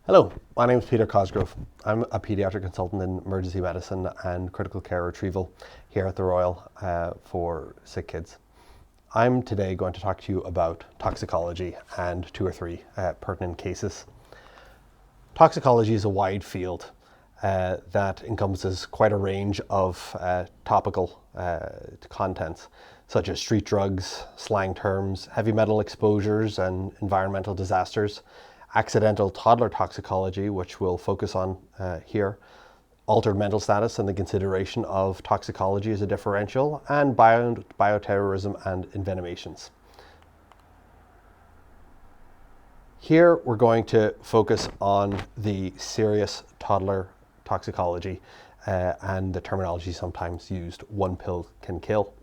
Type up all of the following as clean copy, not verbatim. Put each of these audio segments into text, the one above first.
Hello, my name is Peter Cosgrove. I'm a paediatric consultant in emergency medicine and critical care retrieval here at the Royal for sick kids. I'm today going to talk to you about toxicology and two or three pertinent cases. Toxicology is a wide field that encompasses quite a range of topical contents, such as street drugs, slang terms, heavy metal exposures and environmental disasters, accidental toddler toxicology, which we'll focus on here, altered mental status and the consideration of toxicology as a differential, and bioterrorism and envenomations. Here we're going to focus on the serious toddler toxicology and the terminology sometimes used, one pill can kill,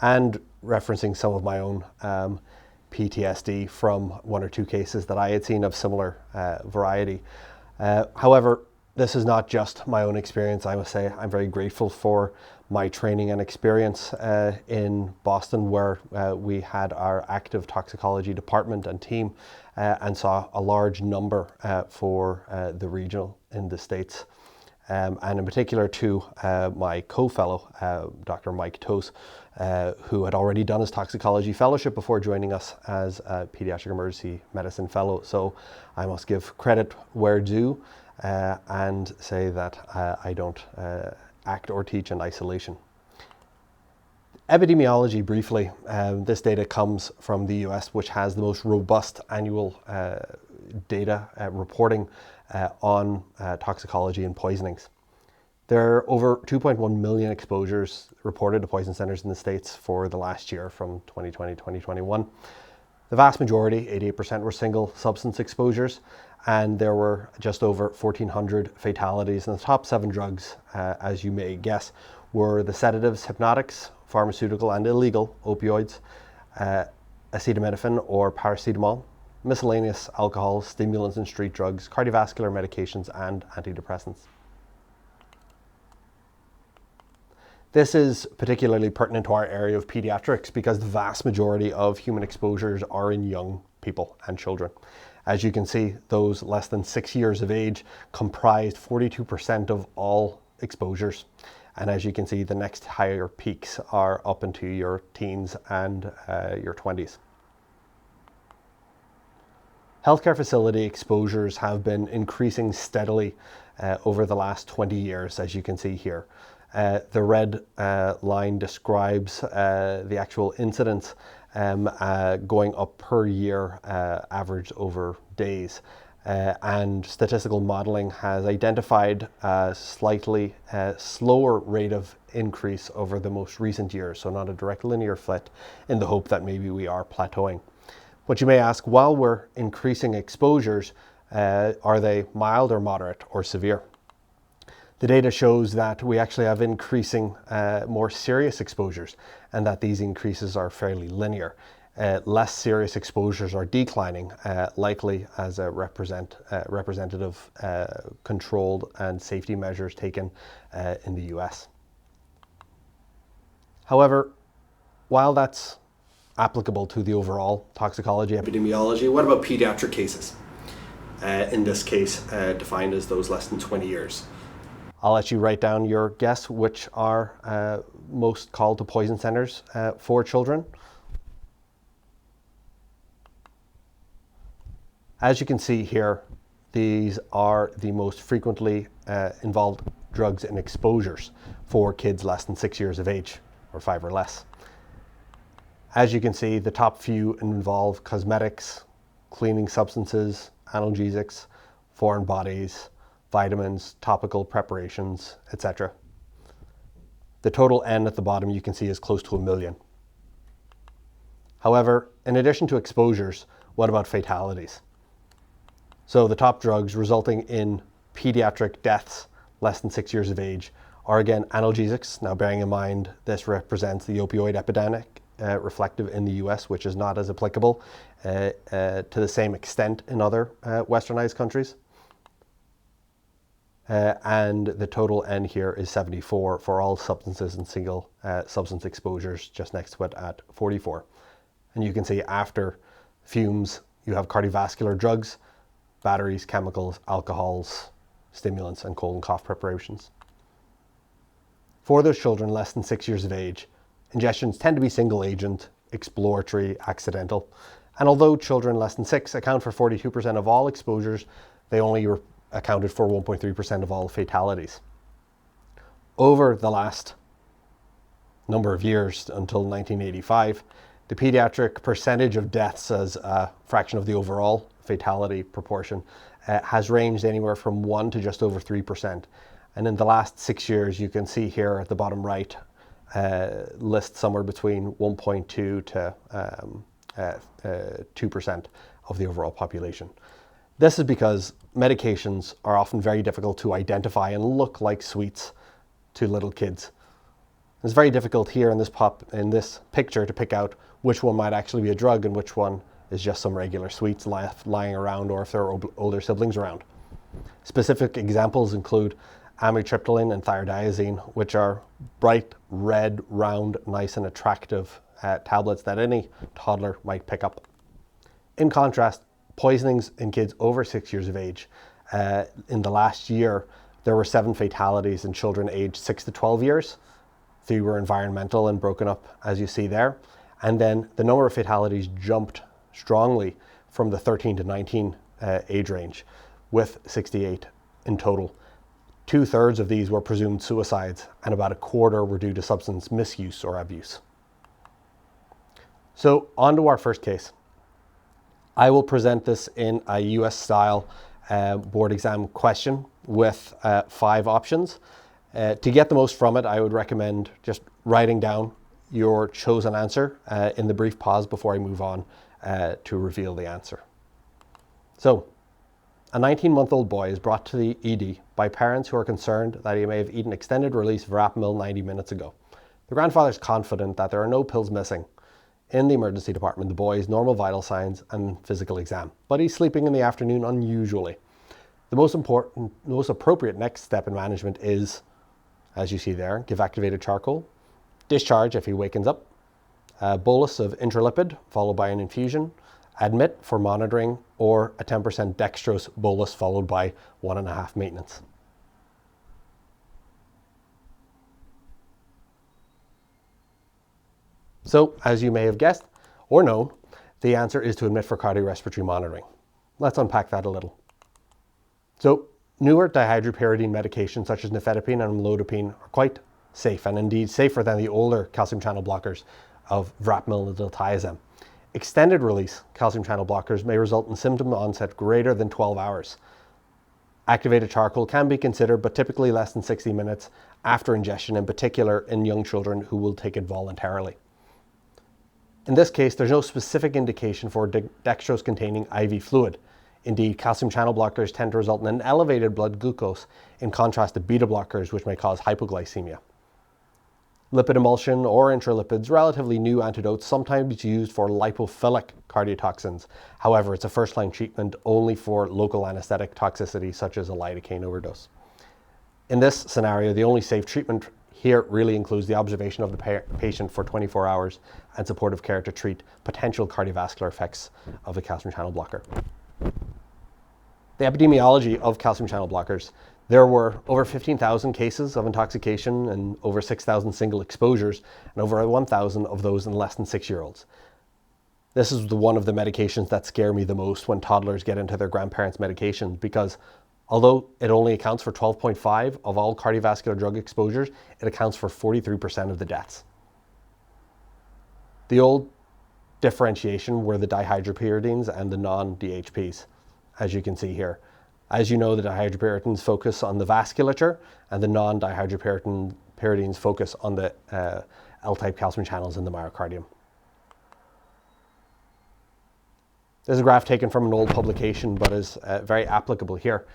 and referencing some of my own PTSD from one or two cases that I had seen of similar variety. However, this is not just my own experience. I must say I'm very grateful for my training and experience in Boston, where we had our active toxicology department and team and saw a large number for the regional in the States. And in particular to my co-fellow, Dr. Mike Tose, who had already done his toxicology fellowship before joining us as a Paediatric Emergency Medicine Fellow. So I must give credit where due and say that I don't act or teach in isolation. Epidemiology, briefly, this data comes from the US, which has the most robust annual data reporting on toxicology and poisonings. There are over 2.1 million exposures reported to poison centers in the States for the last year from 2020-2021. The vast majority, 88%, were single substance exposures, and there were just over 1,400 fatalities. And the top 7 drugs, as you may guess, were the sedatives, hypnotics, pharmaceutical and illegal opioids, acetaminophen or paracetamol, miscellaneous alcohol, stimulants and street drugs, cardiovascular medications, and antidepressants. This is particularly pertinent to our area of pediatrics because the vast majority of human exposures are in young people and children. As you can see, those less than 6 years of age comprised 42% of all exposures. And as you can see, the next higher peaks are up into your teens and your 20s. Healthcare facility exposures have been increasing steadily over the last 20 years, as you can see here. The red line describes the actual incidence going up per year, averaged over days. And statistical modeling has identified a slightly slower rate of increase over the most recent years, so not a direct linear flit, in the hope that maybe we are plateauing. But you may ask, while we're increasing exposures, are they mild or moderate or severe? The data shows that we actually have increasing more serious exposures and that these increases are fairly linear. Less serious exposures are declining, likely as a representative controlled and safety measures taken in the US. However, while that's applicable to the overall toxicology epidemiology, what about pediatric cases? In this case, defined as those less than 20 years. I'll let you write down your guess which are most called to poison centers for children. As you can see here, these are the most frequently involved drugs and exposures for kids less than 6 years of age, or 5 or less. As you can see, the top few involve cosmetics, cleaning substances, analgesics, foreign bodies, vitamins, topical preparations, etc. The total N at the bottom you can see is close to 1 million. However, in addition to exposures, what about fatalities? So the top drugs resulting in pediatric deaths less than 6 years of age are again analgesics. Now bearing in mind this represents the opioid epidemic reflective in the US, which is not as applicable to the same extent in other westernized countries. And the total N here is 74 for all substances and single substance exposures, just next to it at 44. And you can see after fumes, you have cardiovascular drugs, batteries, chemicals, alcohols, stimulants, and cold and cough preparations. For those children less than 6 years of age, ingestions tend to be single agent, exploratory, accidental. And although children less than 6 account for 42% of all exposures, they only accounted for 1.3% of all fatalities. Over the last number of years, until 1985, the pediatric percentage of deaths as a fraction of the overall fatality proportion has ranged anywhere from 1 to just over 3%. And in the last 6 years, you can see here at the bottom right, lists somewhere between 1.2 to 2% of the overall population. This is because medications are often very difficult to identify and look like sweets to little kids. It's very difficult here in this picture to pick out which one might actually be a drug and which one is just some regular sweets left lying around, or if there are older siblings around. Specific examples include amitriptyline and thiodiazine, which are bright red, round, nice and attractive tablets that any toddler might pick up. In contrast, poisonings in kids over 6 years of age. In the last year, there were 7 fatalities in children aged 6 to 12 years. 3 were environmental and broken up, as you see there. And then the number of fatalities jumped strongly from the 13 to 19 age range, with 68 in total. 2/3 of these were presumed suicides, and about 1/4 were due to substance misuse or abuse. So on to our first case. I will present this in a US style board exam question with 5 options. To get the most from it, I would recommend just writing down your chosen answer in the brief pause before I move on to reveal the answer. So, a 19-month-old boy is brought to the ED by parents who are concerned that he may have eaten extended release Verapamil 90 minutes ago. The grandfather is confident that there are no pills missing. In the emergency department, the boy's normal vital signs and physical exam, but he's sleeping in the afternoon unusually. The most appropriate next step in management is, as you see there, give activated charcoal, discharge if he wakens up, a bolus of intralipid followed by an infusion, admit for monitoring, or a 10% dextrose bolus followed by 1.5 maintenance. So, as you may have guessed or known, the answer is to admit for cardiorespiratory monitoring. Let's unpack that a little. So, newer dihydropyridine medications such as nifedipine and amlodipine are quite safe, and indeed safer than the older calcium channel blockers of Verapamil and diltiazem. Extended release calcium channel blockers may result in symptom onset greater than 12 hours. Activated charcoal can be considered, but typically less than 60 minutes after ingestion, in particular in young children who will take it voluntarily. In this case, there's no specific indication for dextrose-containing IV fluid. Indeed, calcium channel blockers tend to result in an elevated blood glucose, in contrast to beta blockers, which may cause hypoglycemia. Lipid emulsion or intralipids, relatively new antidotes, sometimes used for lipophilic cardiotoxins. However, it's a first-line treatment only for local anesthetic toxicity, such as a lidocaine overdose. In this scenario, the only safe treatment here really includes the observation of the patient for 24 hours and supportive care to treat potential cardiovascular effects of the calcium channel blocker. The epidemiology of calcium channel blockers: there were over 15,000 cases of intoxication and over 6,000 single exposures, and over 1,000 of those in less than 6-year-olds. This is one of the medications that scare me the most when toddlers get into their grandparents' medications, because although it only accounts for 12.5% of all cardiovascular drug exposures, it accounts for 43% of the deaths. The old differentiation were the dihydropyridines and the non-DHPs, as you can see here. As you know, the dihydropyridines focus on the vasculature, and the non-dihydropyridines focus on the L-type calcium channels in the myocardium. This is a graph taken from an old publication, but is very applicable here.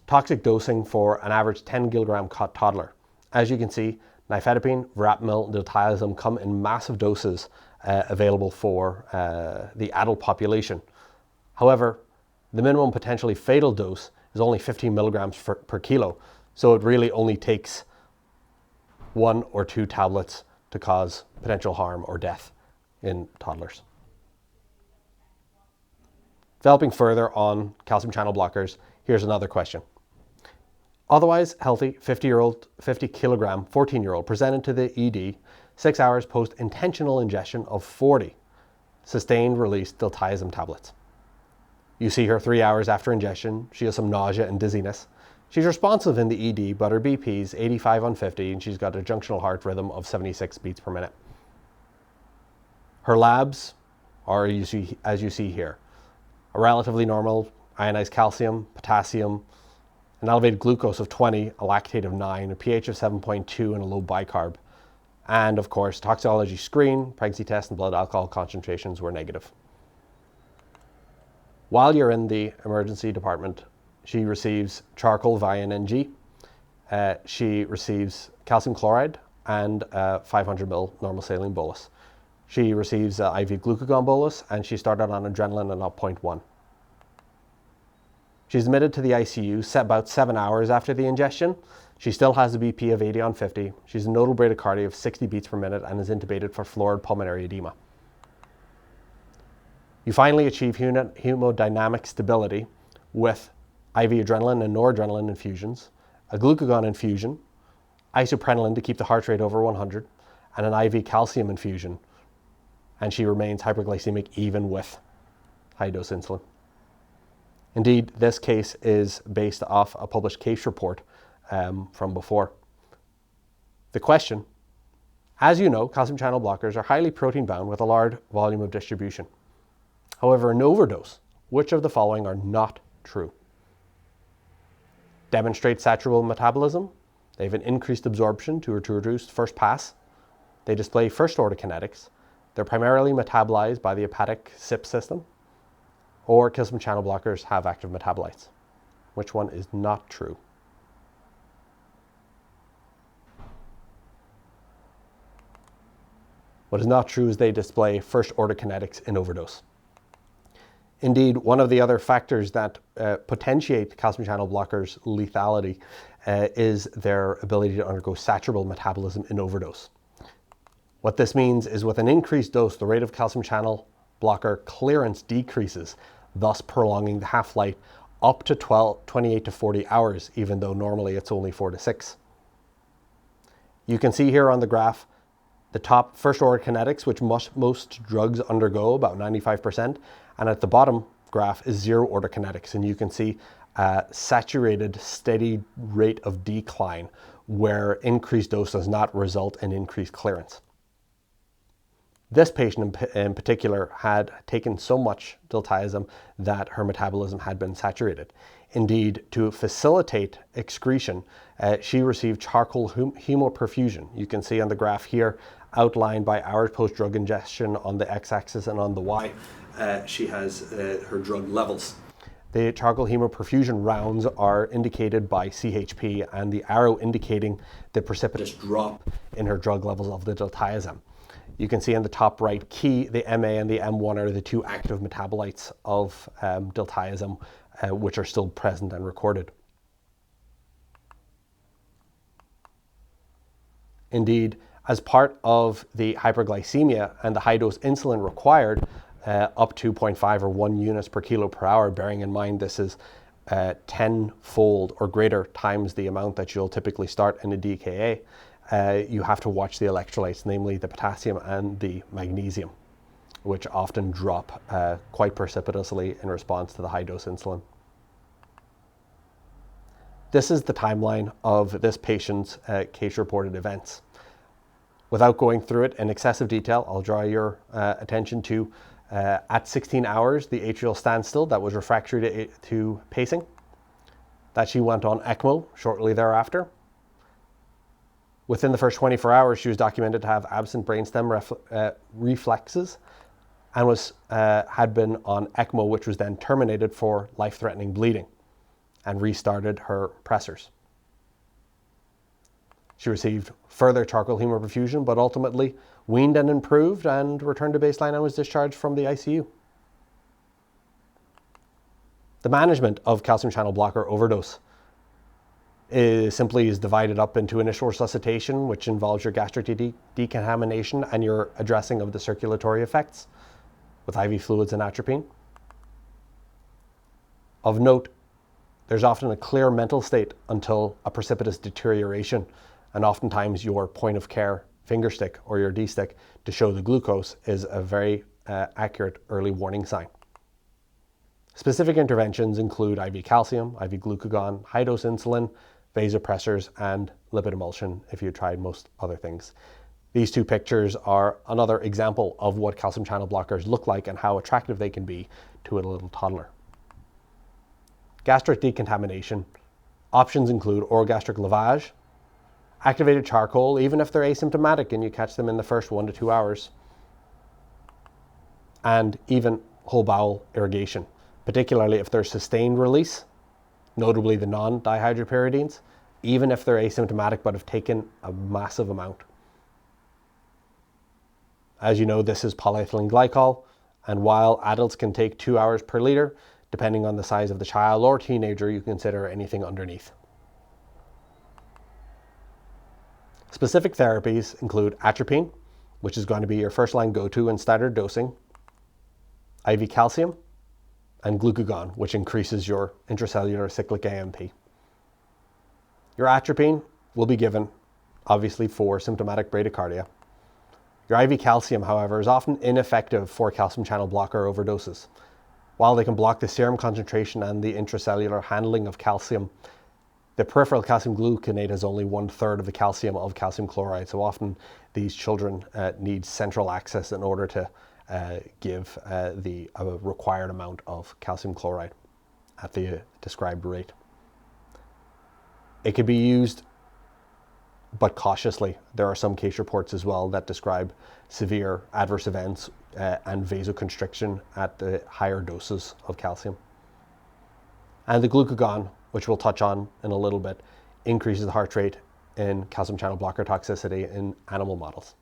Toxic dosing for an average 10-kilogram toddler. As you can see, nifedipine, verapamil, and diltiazem come in massive doses available for the adult population. However, the minimum potentially fatal dose is only 15 milligrams per kilo, so it really only takes 1 or 2 tablets to cause potential harm or death in toddlers. Developing further on calcium channel blockers, here's another question. Otherwise healthy 50 kilogram 14-year-old presented to the ED 6 hours post intentional ingestion of 40 sustained release diltiazem tablets. You see her 3 hours after ingestion. She has some nausea and dizziness. She's responsive in the ED, but her BP is 85 on 50 and she's got a junctional heart rhythm of 76 beats per minute. Her labs are, as you see here, a relatively normal ionized calcium, potassium, an elevated glucose of 20, a lactate of 9, a pH of 7.2, and a low bicarb. And of course, toxicology screen, pregnancy test, and blood alcohol concentrations were negative. While you're in the emergency department, she receives charcoal via an NG. She receives calcium chloride and 500 ml normal saline bolus. She receives IV glucagon bolus, and she started on adrenaline at 0.1. She's admitted to the ICU about 7 hours after the ingestion. She still has a BP of 80 on 50. She's a nodal bradycardia of 60 beats per minute and is intubated for florid pulmonary edema. You finally achieve hemodynamic stability with IV adrenaline and noradrenaline infusions, a glucagon infusion, isoprenaline to keep the heart rate over 100, and an IV calcium infusion. And she remains hyperglycemic even with high-dose insulin. Indeed, this case is based off a published case report from before. The question, as you know, calcium channel blockers are highly protein bound with a large volume of distribution. However, an overdose, which of the following are not true? Demonstrate saturable metabolism. They have an increased absorption to reduce first pass. They display first order kinetics. They're primarily metabolized by the hepatic CYP system. Or calcium channel blockers have active metabolites. Which one is not true? What is not true is they display first order kinetics in overdose. Indeed, one of the other factors that potentiate calcium channel blockers' lethality is their ability to undergo saturable metabolism in overdose. What this means is with an increased dose, the rate of calcium channel blocker clearance decreases, thus prolonging the half-life up to 28 to 40 hours, even though normally it's only 4 to 6. You can see here on the graph the top first order kinetics, which most drugs undergo, about 95%, and at the bottom graph is zero order kinetics, and you can see a saturated steady rate of decline where increased dose does not result in increased clearance. This patient in particular had taken so much diltiazem that her metabolism had been saturated. Indeed, to facilitate excretion, she received charcoal hemoperfusion. You can see on the graph here, outlined by hours post-drug ingestion on the x-axis, and on the y, she has her drug levels. The charcoal hemoperfusion rounds are indicated by CHP, and the arrow indicating the precipitous drop in her drug levels of the diltiazem. You can see in the top right key, the MA and the M1 are the two active metabolites of diltiazem, which are still present and recorded. Indeed, as part of the hyperglycemia and the high dose insulin required, up to 0.5 or 1 units per kilo per hour, bearing in mind this is 10-fold or greater times the amount that you'll typically start in a DKA, you have to watch the electrolytes, namely the potassium and the magnesium, which often drop quite precipitously in response to the high dose insulin. This is the timeline of this patient's case reported events. Without going through it in excessive detail, I'll draw your attention to at 16 hours, the atrial standstill that was refractory to pacing, that she went on ECMO shortly thereafter. Within the first 24 hours, she was documented to have absent brainstem reflexes and had been on ECMO, which was then terminated for life-threatening bleeding, and restarted her pressors. She received further charcoal hemoperfusion, but ultimately weaned and improved and returned to baseline and was discharged from the ICU. The management of calcium channel blocker overdose is divided up into initial resuscitation, which involves your gastric decontamination and your addressing of the circulatory effects with IV fluids and atropine. Of note, there's often a clear mental state until a precipitous deterioration, and oftentimes your point of care finger stick or your D-stick to show the glucose is a very accurate early warning sign. Specific interventions include IV calcium, IV glucagon, high-dose insulin, vasopressors, and lipid emulsion if you tried most other things. These two pictures are another example of what calcium channel blockers look like and how attractive they can be to a little toddler. Gastric decontamination. Options include oral gastric lavage, activated charcoal, even if they're asymptomatic and you catch them in the first 1 to 2 hours, and even whole bowel irrigation, particularly if there's sustained release, notably the non-dihydropyridines, even if they're asymptomatic but have taken a massive amount. As you know, this is polyethylene glycol, and while adults can take 2 hours per liter, depending on the size of the child or teenager, you consider anything underneath. Specific therapies include atropine, which is going to be your first line go-to in standard dosing, IV calcium, and glucagon, which increases your intracellular cyclic AMP. Your atropine will be given, obviously, for symptomatic bradycardia. Your IV calcium, however, is often ineffective for calcium channel blocker overdoses. While they can block the serum concentration and the intracellular handling of calcium, the peripheral calcium gluconate has only 1/3 of the calcium of calcium chloride. So often these children need central access in order to give the required amount of calcium chloride at the described rate. It can be used, but cautiously. There are some case reports as well that describe severe adverse events and vasoconstriction at the higher doses of calcium. And the glucagon, which we'll touch on in a little bit, increases the heart rate in calcium channel blocker toxicity in animal models.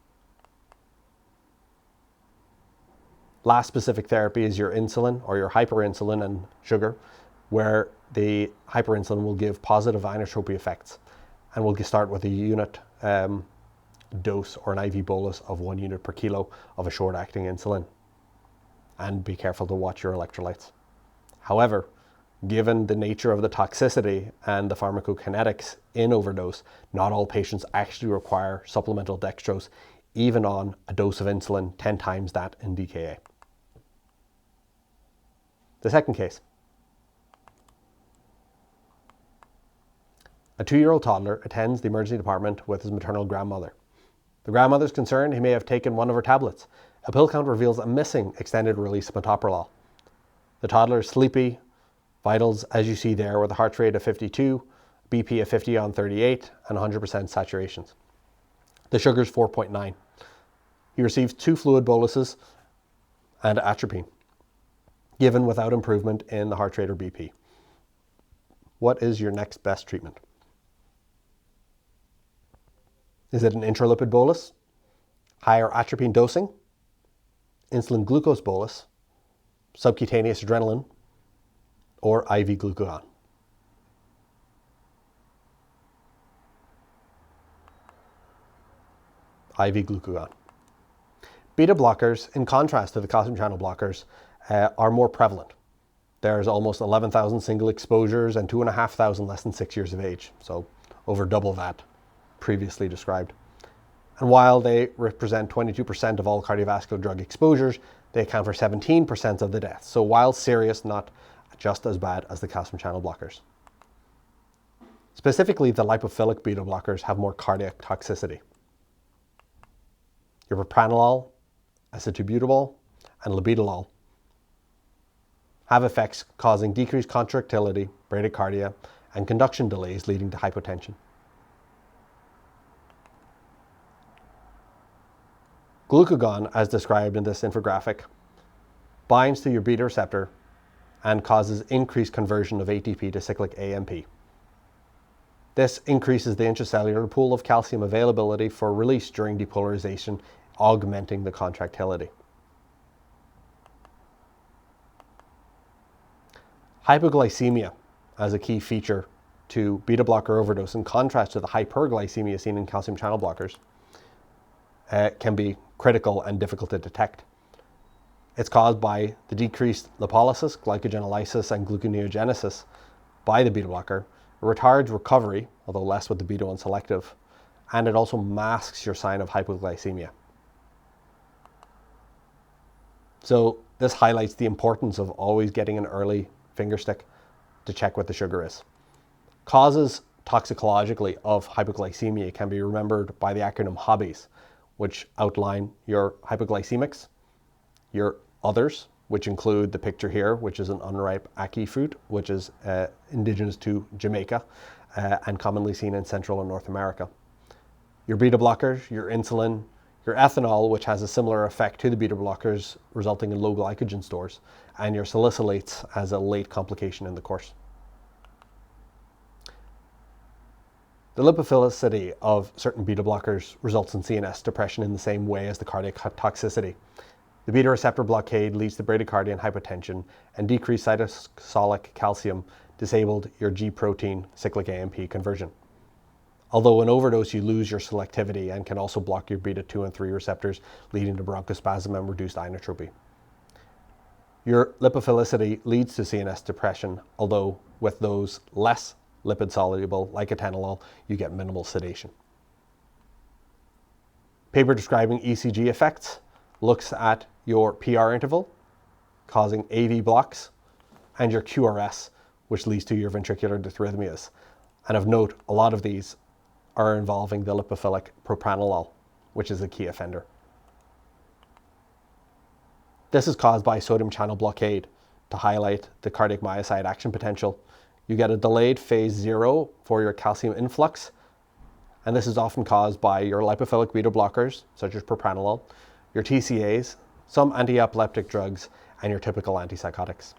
Last specific therapy is your insulin or your hyperinsulin and sugar, where the hyperinsulin will give positive inotropy effects. And we'll start with a unit dose or an IV bolus of 1 unit per kilo of a short-acting insulin. And be careful to watch your electrolytes. However, given the nature of the toxicity and the pharmacokinetics in overdose, not all patients actually require supplemental dextrose, even on a dose of insulin 10 times that in DKA. The second case. A 2-year-old toddler attends the emergency department with his maternal grandmother. The grandmother is concerned he may have taken one of her tablets. A pill count reveals a missing extended release metoprolol. The toddler is sleepy, vitals as you see there with a heart rate of 52, BP of 50 on 38, and 100% saturations. The sugar is 4.9. He receives 2 fluid boluses and atropine, given without improvement in the heart rate or BP. What is your next best treatment? Is it an intralipid bolus, higher atropine dosing, insulin glucose bolus, subcutaneous adrenaline, or IV glucagon? IV glucagon. Beta blockers, in contrast to the calcium channel blockers, are more prevalent. There's almost 11,000 single exposures and 2,500 less than 6 years of age, so over double that previously described. And while they represent 22% of all cardiovascular drug exposures, they account for 17% of the deaths. So while serious, not just as bad as the calcium channel blockers. Specifically, the lipophilic beta blockers have more cardiac toxicity. Your propranolol, acetobutabol, and labetalol have effects causing decreased contractility, bradycardia, and conduction delays leading to hypotension. Glucagon, as described in this infographic, binds to your beta receptor and causes increased conversion of ATP to cyclic AMP. This increases the intracellular pool of calcium availability for release during depolarization, augmenting the contractility. Hypoglycemia as a key feature to beta blocker overdose, in contrast to the hyperglycemia seen in calcium channel blockers, can be critical and difficult to detect. It's caused by the decreased lipolysis, glycogenolysis, and gluconeogenesis by the beta blocker. It retards recovery, although less with the beta 1 selective, and it also masks your sign of hypoglycemia. So this highlights the importance of always getting an early finger stick to check what the sugar is. Causes toxicologically of hypoglycemia can be remembered by the acronym HOBBIES, which outline your hypoglycemics, your others, which include the picture here, which is an unripe ackee fruit, which is indigenous to Jamaica and commonly seen in Central and North America. Your beta blockers, your insulin, your ethanol, which has a similar effect to the beta blockers, resulting in low glycogen stores, and your salicylates as a late complication in the course. The lipophilicity of certain beta blockers results in CNS depression in the same way as the cardiac toxicity. The beta receptor blockade leads to bradycardia and hypotension, and decreased cytosolic calcium disabled your G protein cyclic AMP conversion. Although in overdose you lose your selectivity and can also block your beta 2 and 3 receptors, leading to bronchospasm and reduced inotropy. Your lipophilicity leads to CNS depression, although with those less lipid soluble, like atenolol, you get minimal sedation. Paper describing ECG effects looks at your PR interval, causing AV blocks, and your QRS, which leads to your ventricular dysrhythmias. And of note, a lot of these are involving the lipophilic propranolol, which is a key offender. This is caused by sodium channel blockade. To highlight the cardiac myocyte action potential, you get a delayed phase 0 for your calcium influx, and this is often caused by your lipophilic beta blockers, such as propranolol, your TCAs, some anti-epileptic drugs, and your typical antipsychotics.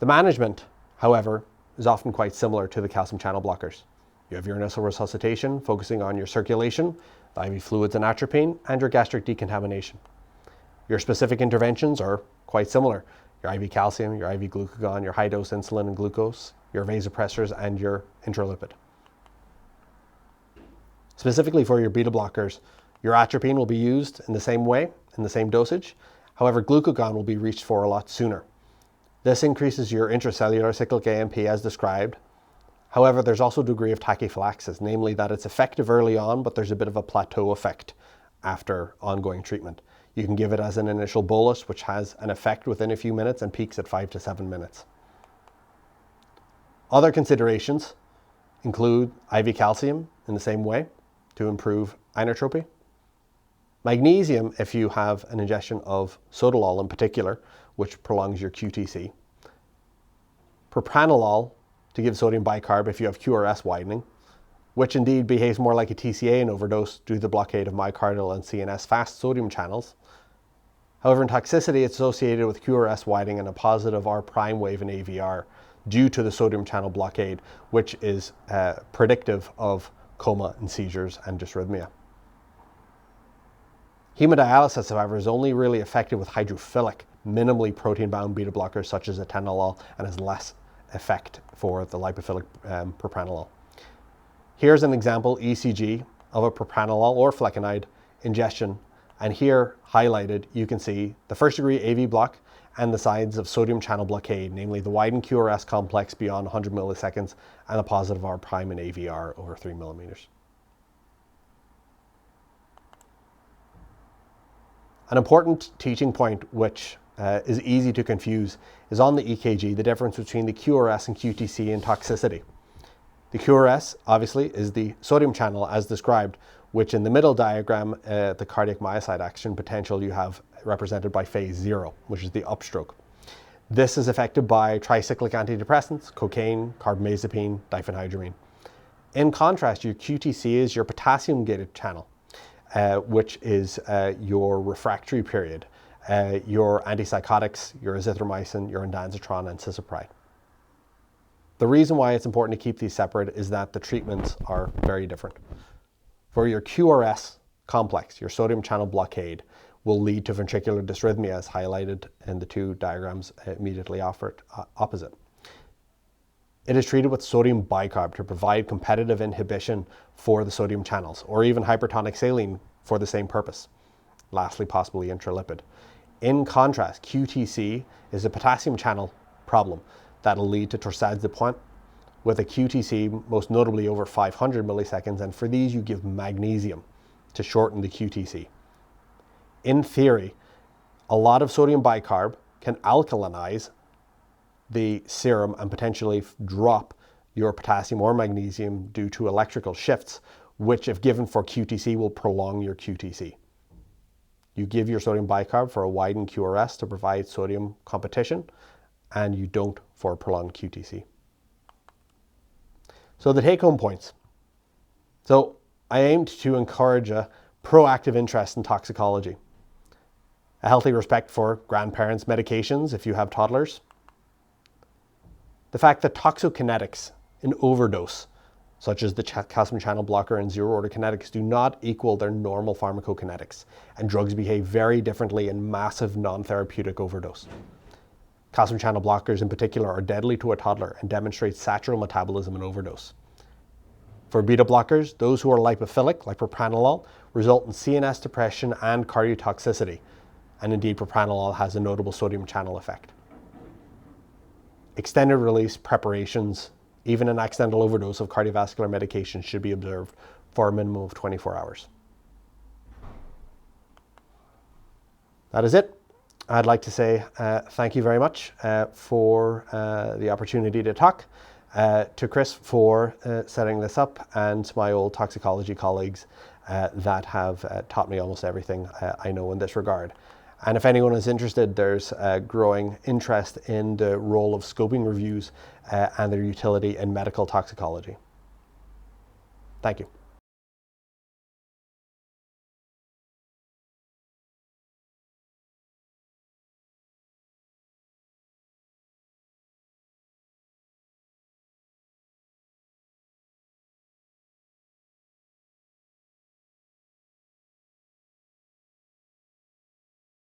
The management, however, is often quite similar to the calcium channel blockers. You have urinary resuscitation, focusing on your circulation, the IV fluids and atropine, and your gastric decontamination. Your specific interventions are quite similar. Your IV calcium, your IV glucagon, your high-dose insulin and glucose, your vasopressors, and your intralipid. Specifically for your beta blockers, your atropine will be used in the same way, in the same dosage. However, glucagon will be reached for a lot sooner. This increases your intracellular cyclic AMP as described. However, there's also a degree of tachyphylaxis, namely that it's effective early on, but there's a bit of a plateau effect after ongoing treatment. You can give it as an initial bolus, which has an effect within a few minutes and peaks at 5 to 7 minutes. Other considerations include IV calcium in the same way to improve inotropy. Magnesium if you have an ingestion of sotalol in particular, which prolongs your QTC. Propranolol to give sodium bicarb if you have QRS widening, which indeed behaves more like a TCA in overdose due to the blockade of myocardial and CNS fast sodium channels. However, in toxicity, it's associated with QRS widening and a positive R prime wave in AVR due to the sodium channel blockade, which is predictive of coma and seizures and dysrhythmia. Hemodialysis, however, is only really effective with hydrophilic, minimally protein-bound beta blockers such as atenolol, and has less effect for the lipophilic propranolol. Here's an example ECG of a propranolol or flecainide ingestion, and here highlighted you can see the first degree AV block and the signs of sodium channel blockade, namely the widened QRS complex beyond 100 milliseconds and a positive R prime in AVR over 3 millimeters. An important teaching point which is easy to confuse is on the EKG, the difference between the QRS and QTC in toxicity. The QRS obviously is the sodium channel as described, which in the middle diagram, the cardiac myocyte action potential you have represented by phase 0, which is the upstroke. This is affected by tricyclic antidepressants, cocaine, carbamazepine, diphenhydramine. In contrast, your QTC is your potassium-gated channel, which is your refractory period, your antipsychotics, your azithromycin, your ondansetron, and cisapride. The reason why it's important to keep these separate is that the treatments are very different. For your QRS complex, your sodium channel blockade will lead to ventricular dysrhythmia as highlighted in the two diagrams immediately opposite. It is treated with sodium bicarb to provide competitive inhibition for the sodium channels, or even hypertonic saline for the same purpose. Lastly, possibly intralipid. In contrast, QTC is a potassium channel problem that'll lead to torsades de pointe with a QTC most notably over 500 milliseconds, and for these you give magnesium to shorten the QTC. In theory, a lot of sodium bicarb can alkalinize the serum and potentially drop your potassium or magnesium due to electrical shifts, which if given for QTC will prolong your QTC. You give your sodium bicarb for a widened QRS to provide sodium competition, and you don't for a prolonged QTC. So the take-home points. So I aimed to encourage a proactive interest in toxicology, a healthy respect for grandparents' medications if you have toddlers, the fact that toxokinetics in overdose, such as the calcium channel blocker and zero order kinetics, do not equal their normal pharmacokinetics, and drugs behave very differently in massive non-therapeutic overdose. Calcium channel blockers in particular are deadly to a toddler and demonstrate saturable metabolism in overdose. For beta blockers, those who are lipophilic, like propranolol, result in CNS depression and cardiotoxicity, and indeed propranolol has a notable sodium channel effect. Extended release preparations, even an accidental overdose of cardiovascular medication, should be observed for a minimum of 24 hours. That is it. I'd like to say thank you very much for the opportunity to talk, to Chris for setting this up, and to my old toxicology colleagues that have taught me almost everything I know in this regard. And if anyone is interested, there's a growing interest in the role of scoping reviews and their utility in medical toxicology. Thank you.